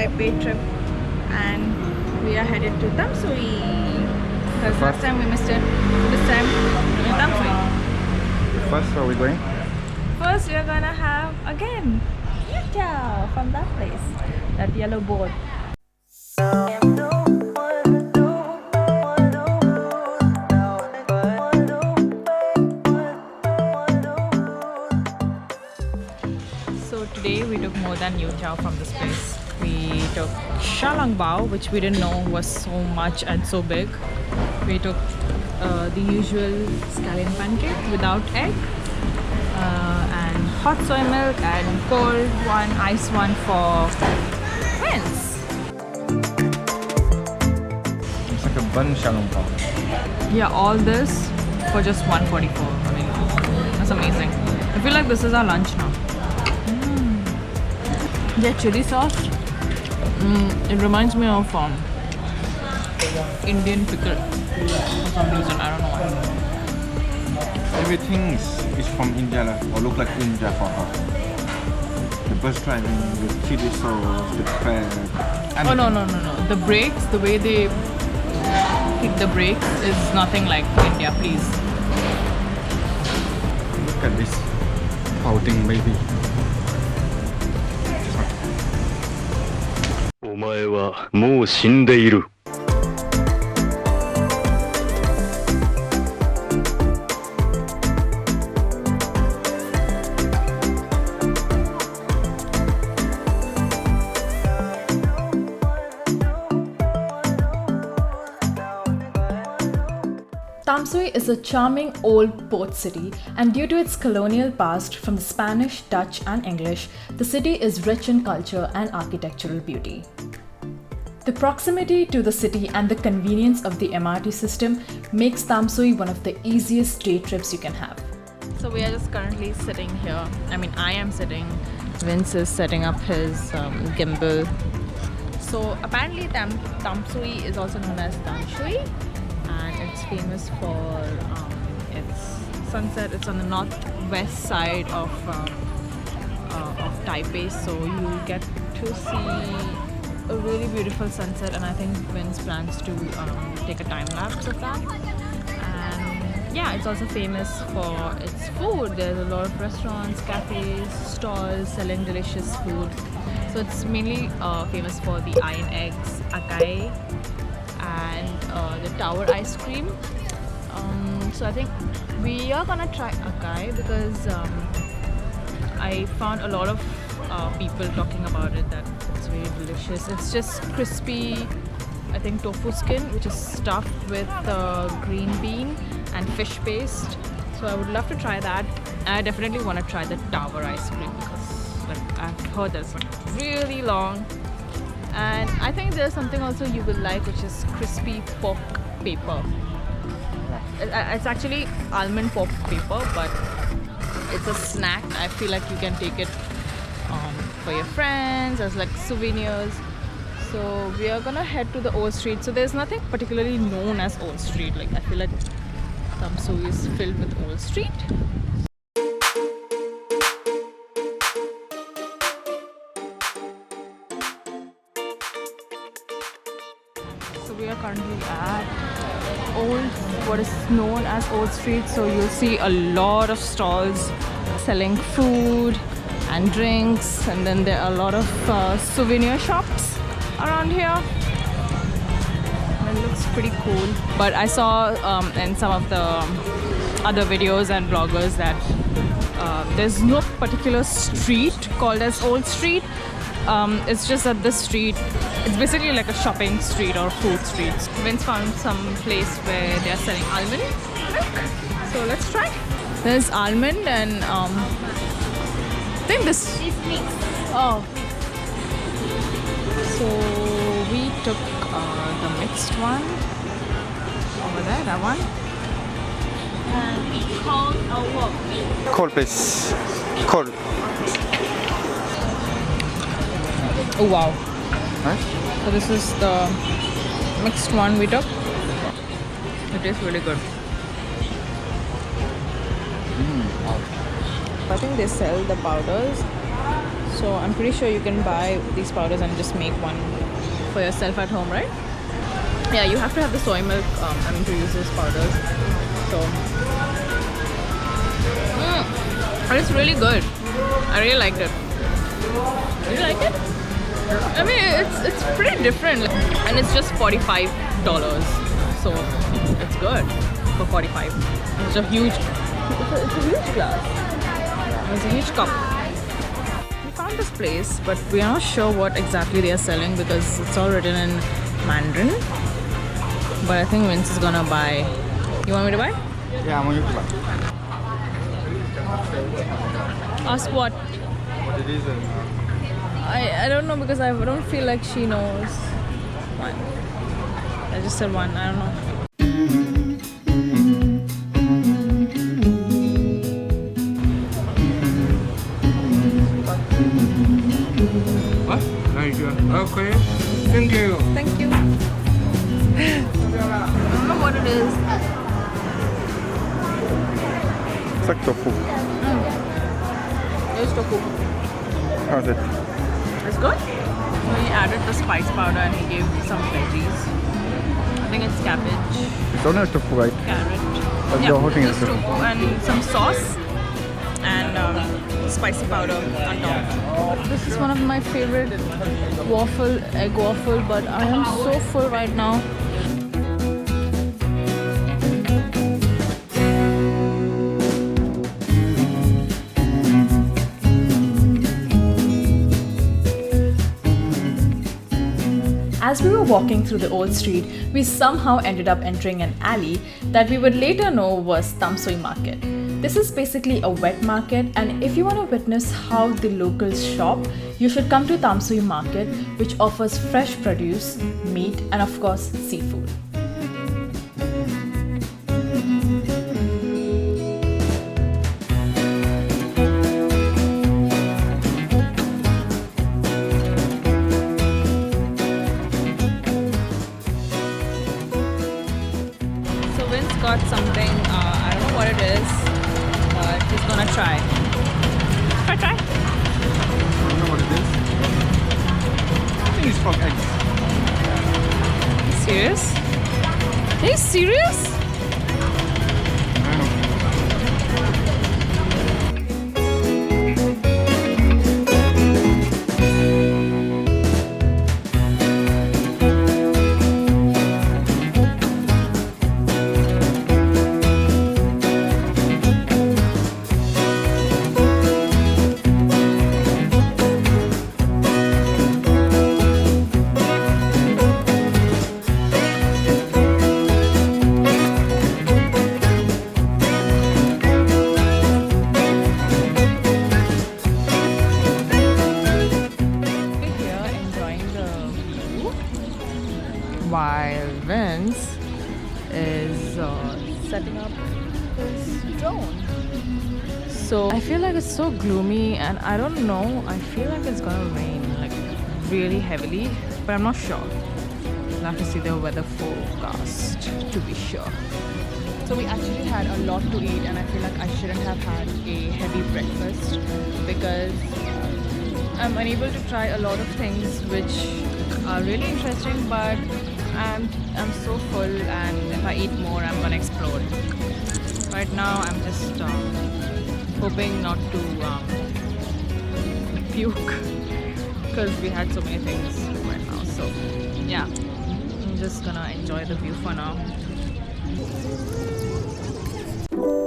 Taipei trip, and we are headed to Tamsui. Because last time we missed it. This time we're in Tamsui. First, where are we going? First, we're gonna have again Youtiao from that place, that yellow boat. So today we took more than Youtiao from this place. We took Shalangbao, which we didn't know was so much and so big. We took the usual scallion pancake without egg, and hot soy milk, and cold one, ice one for friends. It's like a bun xiaolongbao. Yeah, all this for just 144. I mean, that's amazing. I feel like this is our lunch now. Yeah, chili sauce. It reminds me of Indian pickle for some reason. I don't know why. Everything is from India or look like India for her. The bus driving, the chili sauce, the crab. Oh no. The brakes, the way they hit the brakes is nothing like India, please. Look at this pouting baby. お前はもう死んでいる。Tamsui is a charming old port city, and due to its colonial past from the Spanish, Dutch, and English, the city is rich in culture and architectural beauty. The proximity to the city and the convenience of the MRT system makes Tamsui one of the easiest day trips you can have. So we are just currently sitting here. I mean, I am sitting. Vince is setting up his gimbal. So apparently Tamsui is also known as Tamsui, and it's famous for its sunset. It's on the northwest side of Taipei, so you get to see a really beautiful sunset, and I think Vince plans to take a time lapse of that. And yeah, it's also famous for its food. There's a lot of restaurants, cafes, stalls selling delicious food. So it's mainly famous for the iron eggs, acai, and the tower ice cream. So I think we are gonna try acai because I found a lot of people talking about it, that it's very delicious. It's just crispy, I think, tofu skin, which is stuffed with green bean and fish paste. So I would love to try that. I definitely want to try the tower ice cream because I've heard that it's really long. And I think there's something also you will like, which is crispy pork paper. It's actually almond pork paper, but it's a snack. I feel like you can take it for your friends as like souvenirs. So we are gonna head to the Old Street. So there's nothing particularly known as Old Street. Like, I feel like Tamsui is filled with Old Street. So we are currently at what is known as Old Street. So you'll see a lot of stalls selling food and drinks, and then there are a lot of souvenir shops around here. It looks pretty cool. But I saw in some of the other videos and bloggers that there's no particular street called as Old Street. It's just that this street, it's basically like a shopping street or food street. Vince found some place where they are selling almond milk. So let's try. There's almond and I think this. It's mixed. Oh. So we took the mixed one over there, that one. It's called a wok. Cold, please. Cold. Oh wow. Nice. So this is the mixed one we took. It tastes really good. I think they sell the powders. So I'm pretty sure you can buy these powders and just make one for yourself at home, right? Yeah, you have to have the soy milk to use those powders. So and it's really good. I really liked it. Did you like it? I mean, it's pretty different, and it's just $45. So it's good for 45. It's a huge glass. It's a huge cup. We found this place, but we are not sure what exactly they are selling because it's all written in Mandarin. But I think Vince is gonna buy. You want me to buy? Yeah, I want you to buy. Ask what? What it is and I don't know because I don't feel like she knows. One. I just said one. I don't know. what? Thank you. Okay. Thank you. Thank you. I don't know what it is. It's like tofu. It's tofu. How's it? It's good. He added the spice powder and he gave some veggies. I think it's cabbage, It's only tofu, right? carrot. But Yeah, the whole thing is just tofu. tofu and some sauce and spicy powder on top. This is one of my favorite waffle, egg waffle, but I am so full right now. As we were walking through the old street, we somehow ended up entering an alley that we would later know was Tamsui Market. This is basically a wet market, and if you want to witness how the locals shop, you should come to Tamsui Market, which offers fresh produce, meat, and of course, seafood. Got something, I don't know what it is, but he's gonna try. Try? I don't know what it is. I think it's frog eggs. Are you serious? Are you serious? I don't know. While Vince is setting up his drone. So I feel like it's so gloomy and I don't know, I feel like it's gonna rain like really heavily, but I'm not sure. We'll have to see the weather forecast to be sure. So we actually had a lot to eat and I feel like I shouldn't have had a heavy breakfast because I'm unable to try a lot of things which are really interesting, but I'm so full and if I eat more I'm gonna explode. Right now I'm just hoping not to puke because we had so many things right now. So yeah, I'm just gonna enjoy the view for now.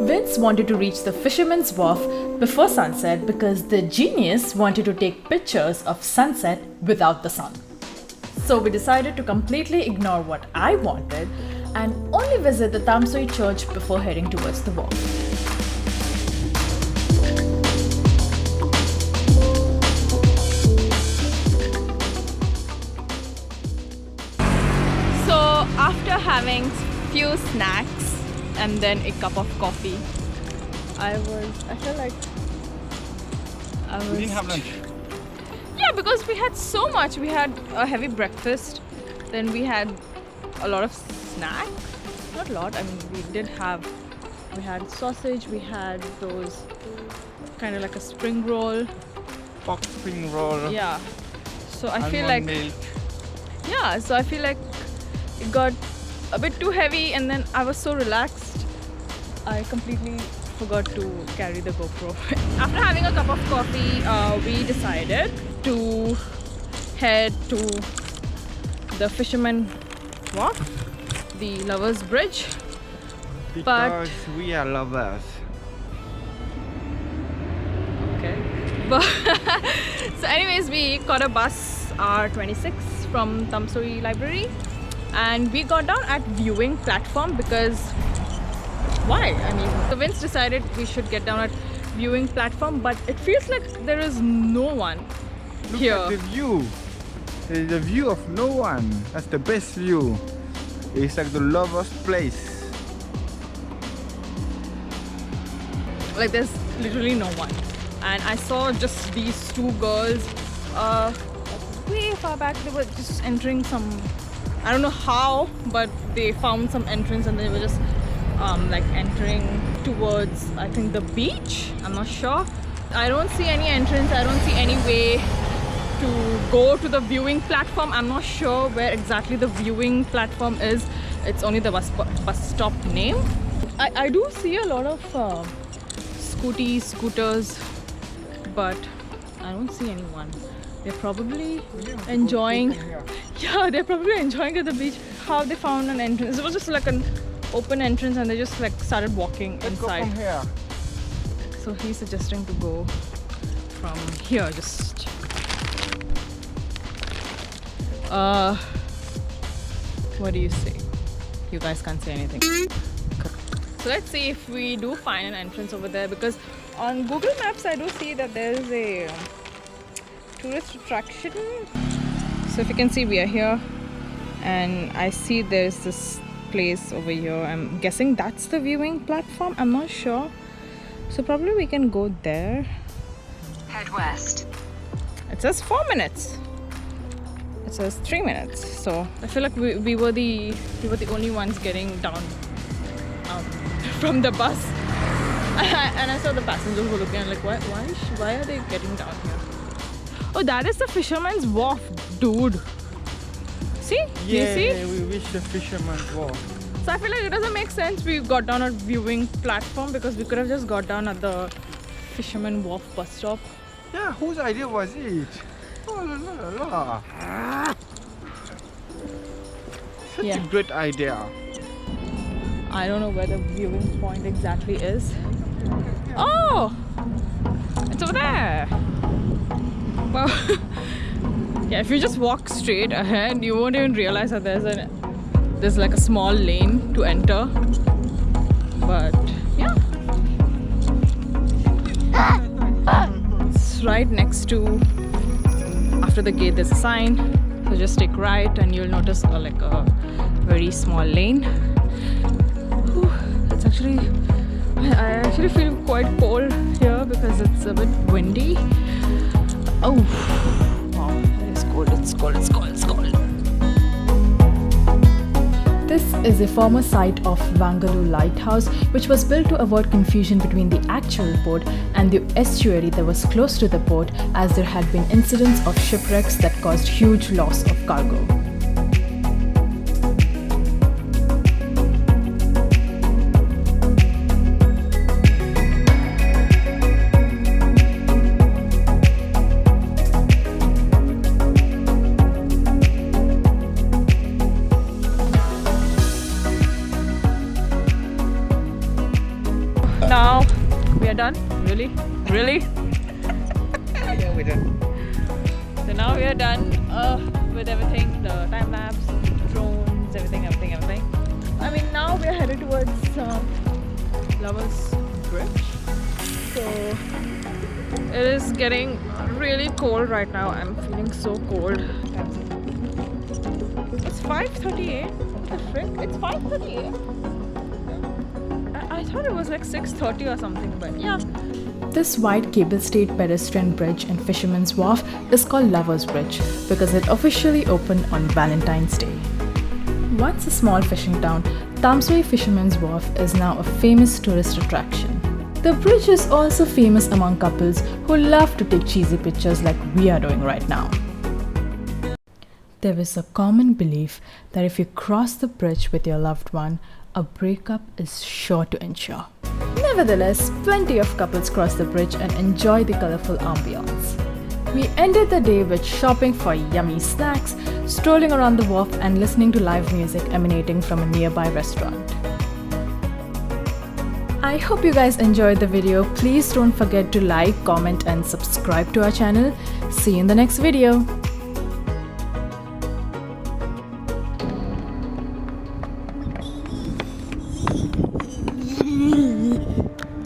Vince wanted to reach the Fisherman's Wharf before sunset because the genius wanted to take pictures of sunset without the sun. So we decided to completely ignore what I wanted and only visit the Tamsui church before heading towards the wharf. So after having few snacks and then a cup of coffee, I felt like We didn't have lunch. Yeah, because we had so much. We had a heavy breakfast, then we had a lot of snacks. Not a lot, I mean, we had sausage, we had those kind of like a spring roll, pork spring roll. Yeah. So I feel almond like milk. yeah. So I feel like it got a bit too heavy, and then I was so relaxed, I completely forgot to carry the GoPro. After having a cup of coffee, we decided to head to the Fisherman Walk, the Lovers Bridge. Because we are lovers. Okay. But so anyways, we caught a bus R26 from Tamsui Library, and we got down at viewing platform because why? I mean, the Vince decided we should get down at viewing platform, but it feels like there is no one Look here. at the view. It's the view of no one. That's the best view. It's like the lovers' place. Like there's literally no one, and I saw just these two girls way far back. They were just entering some, I don't know how, but they found some entrance and they were just like entering towards, I think, the beach. I'm not sure. I don't see any entrance. I don't see any way to go to the viewing platform. I'm not sure where exactly the viewing platform is. It's only the bus stop name. I do see a lot of scooters, but I don't see anyone. They're probably enjoying. Yeah, they're probably enjoying at the beach. How they found an entrance? It was just like an open entrance, and they just like started walking Let's inside. go from here. So he's suggesting to go from here. Just what do you say? You guys can't say anything. So let's see if we do find an entrance over there, because on Google Maps I do see that there is a tourist attraction. So if you can see, we are here, and I see there's this place over here. I'm guessing that's the viewing platform. I'm not sure. So probably we can go there. Head west. It says 4 minutes. It says 3 minutes. So I feel like we were the only ones getting down from the bus. And I saw the passengers were looking and like, why are they getting down here? Oh, that is the Fisherman's Wharf, dude. See? Do you see? Yeah, we reached the Fisherman's Wharf. So I feel like it doesn't make sense we got down at viewing platform, because we could have just got down at the Fisherman Wharf bus stop. Yeah, whose idea was it? Oh la la la. Such Yeah. a great idea. I don't know where the viewing point exactly is. Oh! It's over there! Well, yeah, if you just walk straight ahead, you won't even realize that there's like a small lane to enter. But yeah. It's right next to, after the gate there's a sign. So just take right and you'll notice like a very small lane. Whew, it's actually, I actually feel quite cold here because it's a bit windy. Oh, wow, it's cold, it's cold, it's cold, it's cold. This is a former site of Wangaloo Lighthouse, which was built to avoid confusion between the actual port and the estuary that was close to the port, as there had been incidents of shipwrecks that caused huge loss of cargo. Now we are done. Really? Yeah, we're done. So now we are done with everything, the time lapse, drones, everything. I mean, now we are headed towards Lovers Bridge. So it is getting really cold right now. I'm feeling so cold. It's 5:38. What the frick? It's 5:38. I thought it was like 6:30 or something, but yeah. This wide cable-stayed pedestrian bridge in Fisherman's Wharf is called Lovers Bridge because it officially opened on Valentine's Day. Once a small fishing town, Tamsui Fisherman's Wharf is now a famous tourist attraction. The bridge is also famous among couples who love to take cheesy pictures like we are doing right now. There is a common belief that if you cross the bridge with your loved one, a breakup is sure to ensue. Nevertheless, plenty of couples cross the bridge and enjoy the colorful ambience. We ended the day with shopping for yummy snacks, strolling around the wharf and listening to live music emanating from a nearby restaurant. I hope you guys enjoyed the video. Please don't forget to like, comment and subscribe to our channel. See you in the next video.